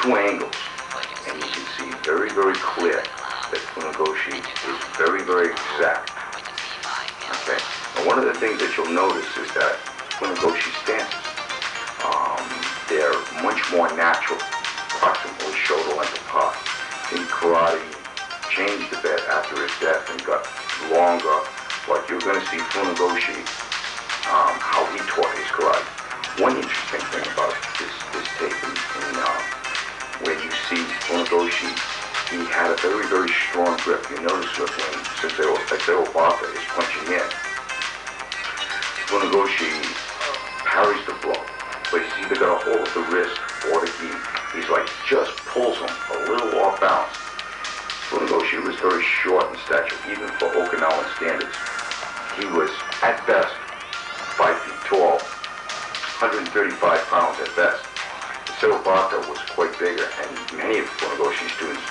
two angles, and you can see very, very clear that Funikoshi is very, very exact. Okay. And one of the things that you'll notice is that Funikoshi stances, they're much more natural, approximately shoulder length apart. In karate, changed a bit after his death and got longer, but you're going to see Funikoshi, how he taught his karate. One interesting thing about this tape, when you see Funikoshi, he had a very, very strong grip. You notice that when Sensei Obata is punching in, Funikoshi parries the blow, but he's either got a hold of the wrist or the gi. He's like, just pulls him a little off balance. Funikoshi was very short in stature, even for Okinawan standards. He was, at best, 5 feet tall, 135 pounds at best. Obata was quite bigger, and many of Funikoshi's students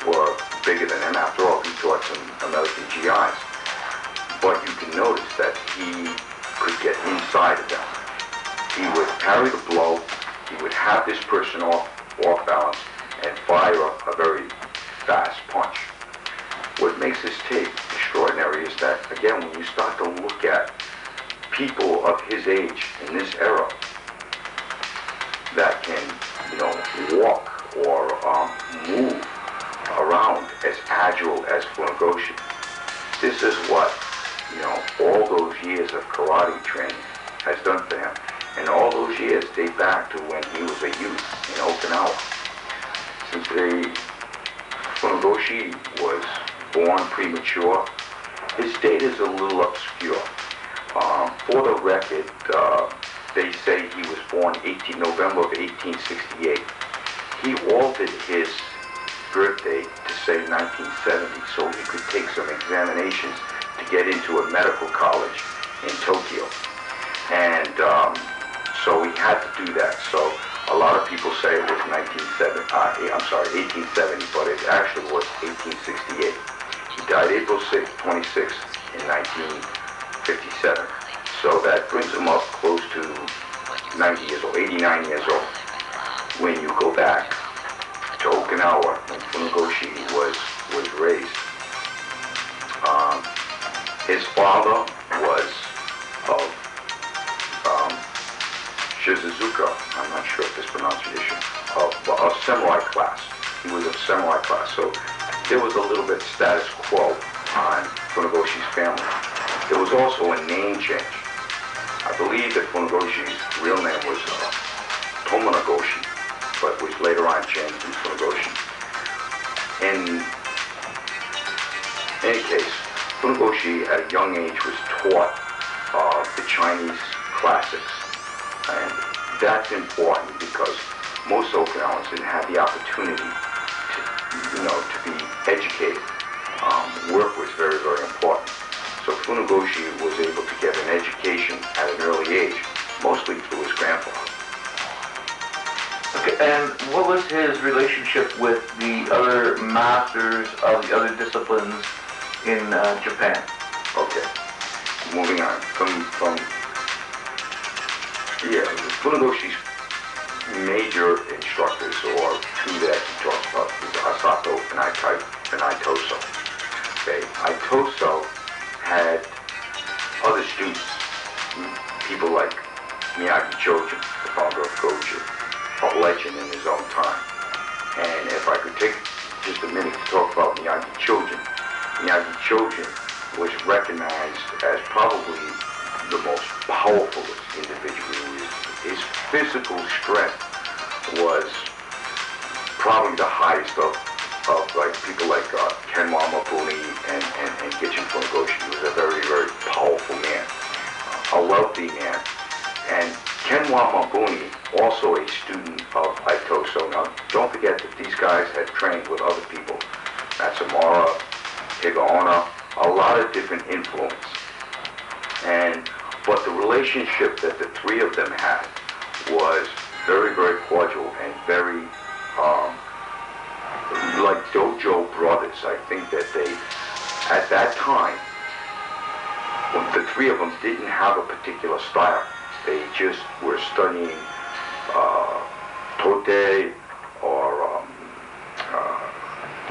were bigger than him. After all, he taught some American GIs. But you can notice that he could get inside of them. He would parry the blow, he would have this person off balance, and fire a very fast punch. What makes this tape extraordinary is that, again, when you start to look at people of his age in this era that can, walk or move around as agile as Funikoshi, this is what, all those years of karate training has done for him. And all those years date back to when he was a youth in Okinawa. Since Funikoshi was born premature, his date is a little obscure. For the record, they say he was born November of 1868. He altered his birthday to say 1970 so he could take some examinations to get into a medical college in Tokyo. And so he had to do that. So a lot of people say it was 1870, but it actually was 1868. He died April 26th in 1957. So that brings him up close to 90 years old, 89 years old. When you go back to Okinawa, when Funikoshi was raised, his father was of Shizuzuka, I'm not sure of this pronunciation, of samurai class. He was of samurai class, so there was a little bit status quo on Funikoshi's family. There was also a name change. I believe that Funikoshi's real name was Tomonagoshi, but was later on changed to Funikoshi. In any case, Funikoshi at a young age was taught the Chinese classics. And that's important because most Okinawans didn't have the opportunity to be educated. Work was very, very important. So Funikoshi was able to get an education at an early age, mostly through his grandfather. Okay, and what was his relationship with the other masters of the other disciplines in Japan? Okay, moving on. Funikoshi's major instructors, or two that he talks about, is Asato and Itoso. Okay, Itoso had other students, people like Miyagi Chojin, the founder of Goju, a legend in his own time. And if I could take just a minute to talk about Miyagi Chojin was recognized as probably the most powerful individual. His physical strength was probably the highest of like people like Kenwa Mabuni and Gichin Funikoshi. He was a very, very powerful man, a wealthy man. And Kenwa Mabuni, also a student of Itoso. Now, don't forget that these guys had trained with other people. Matsumura, Higaonna, a lot of different influence. But the relationship that the three of them had was very, very cordial and very like dojo brothers. I think that they, at that time, when the three of them didn't have a particular style, they just were studying Karate or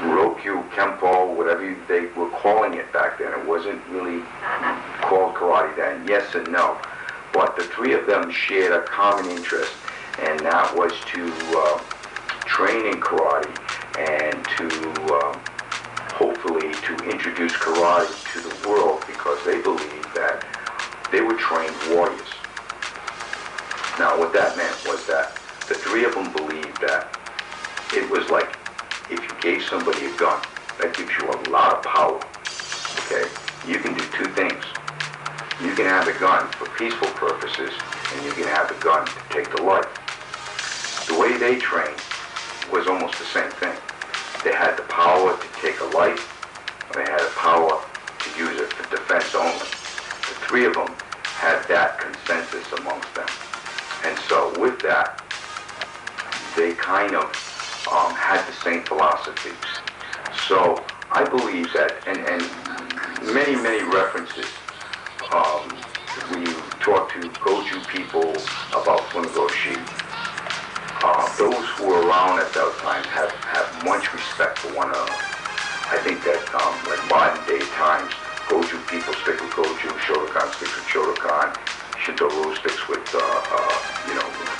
Roku, Kempo, whatever they were calling it back then. It wasn't really called karate then. Yes and no. But the three of them shared a common interest, and that was to train in karate and to hopefully to introduce karate to the world, because they believed that they were trained warriors. Now what that meant was that the three of them believed that it was like if you gave somebody a gun, that gives you a lot of power. Okay? You can do two things. You can have the gun for peaceful purposes, and you can have the gun to take the life. The way they trained was almost the same thing. They had the power to take a life, and they had the power to use it for defense only. The three of them had that consensus amongst them. And so with that, they kind of had the same philosophy. So I believe that, and many, many references, we talk to Goju people about Funikoshi. Those who were around at that time have much respect for one another. I think that, like modern day times, Goju people stick with Goju, Shotokan sticks with Shotokan, Shintaro sticks with,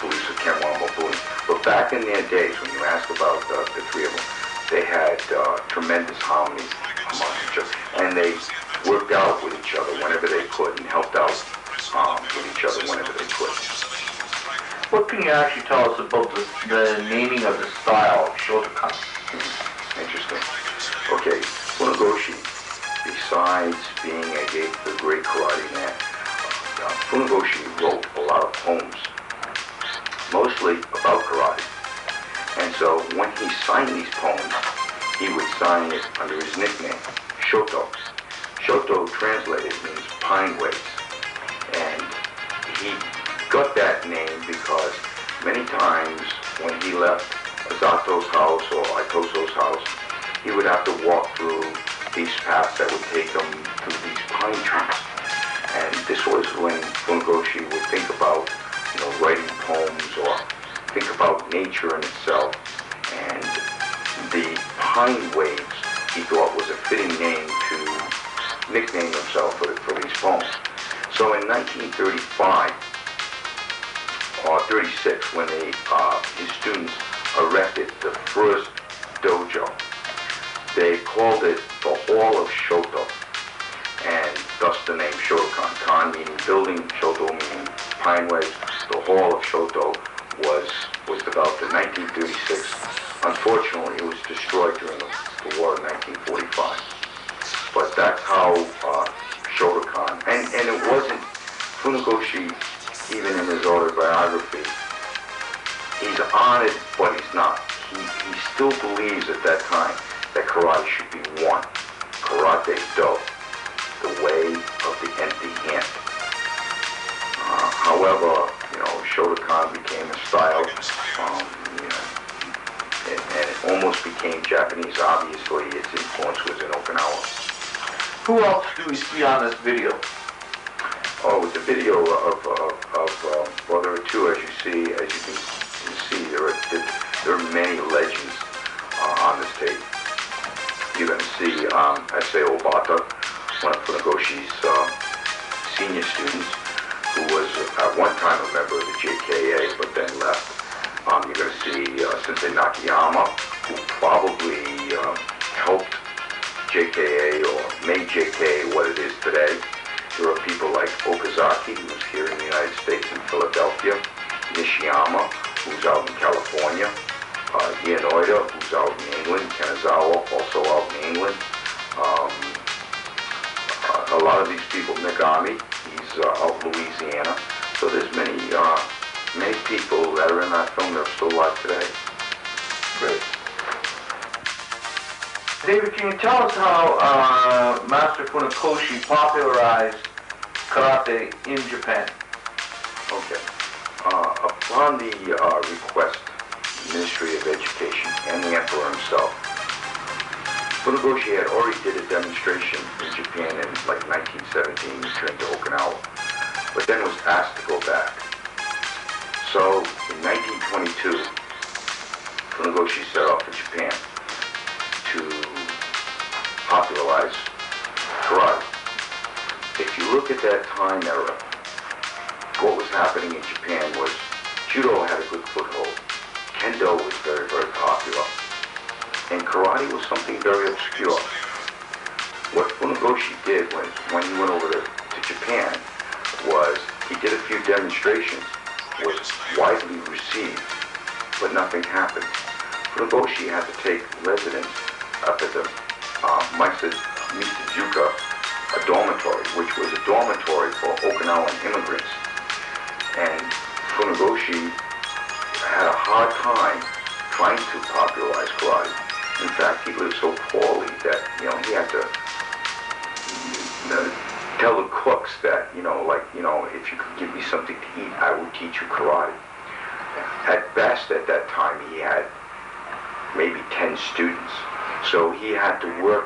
beliefs of Kenwama beliefs. But back in their days, when you ask about the three of them, they had tremendous harmony amongst each other, and they worked out with each other whenever they could, and helped out with each other whenever they could. What can you actually tell us about the naming of the style of Shotokan? Interesting. Okay, Funikoshi, besides being a great karate man, Funikoshi wrote a lot of poems, mostly about karate. And so when he signed these poems, he would sign it under his nickname, Shoto. Shoto translated means pine waves. And he got that name because many times when he left Azato's house or Aitoso's house, he would have to walk through these paths that would take him through these pine trees. And this was when Funikoshi would think about, writing poems or think about nature in itself. And the pine waves, he thought, was a fitting name to nickname himself for these poems. So in 1935 or 36, when his students erected the first dojo, they called it the Hall of Shoto, and thus the name Shotokan. Kan meaning building, Shoto meaning pine waves. The Hall of Shoto was developed in 1936. Unfortunately, it was destroyed during the war in 1945. But that's how Shotokan, and it wasn't, Funikoshi, even in his autobiography, he's honored, but he's not. He still believes at that time that karate should be one. Karate Do, the way of the empty hand. However, Shotokan became a style, and it almost became Japanese. Obviously, its influence was in Okinawa. Who else do we see on this video? Oh, the video well, there are two, as you can see, there are many legends on this tape. You're going to see S.A. Obata, one of Funikoshi's senior students, who was at one time a member of the JKA, but then left. You're going to see Sensei Nakayama, who probably helped JKA or made JKA what it is today. There are people like Okazaki, who's here in the United States in Philadelphia, Nishiyama, who's out in California, Ianoida, who's out in England, Kanazawa, also out in England. A lot of these people, Megami, he's out in Louisiana. So there's many people that are in that film that are still alive today. Great. David, can you tell us how Master Funikoshi popularized karate in Japan? Okay. Upon the request, Ministry of Education and the Emperor himself, Funikoshi had already did a demonstration in Japan in like 1917, returned to Okinawa, but then was asked to go back. So in 1922, Funikoshi set off for Japan to popularize karate. If you look at that time era, what was happening in Japan was judo had a good foothold, kendo was very, very popular, and karate was something very obscure. What Funikoshi did when he went over to Japan was he did a few demonstrations, was widely received, but nothing happened. Funikoshi had to take residence up at the Misajuka, a dormitory, which was a dormitory for Okinawan immigrants. And Funikoshi had a hard time trying to popularize karate. In fact, he lived so poorly that, he had to tell the cooks that, if you could give me something to eat, I will teach you karate. At best, at that time, he had maybe 10 students. So he had to work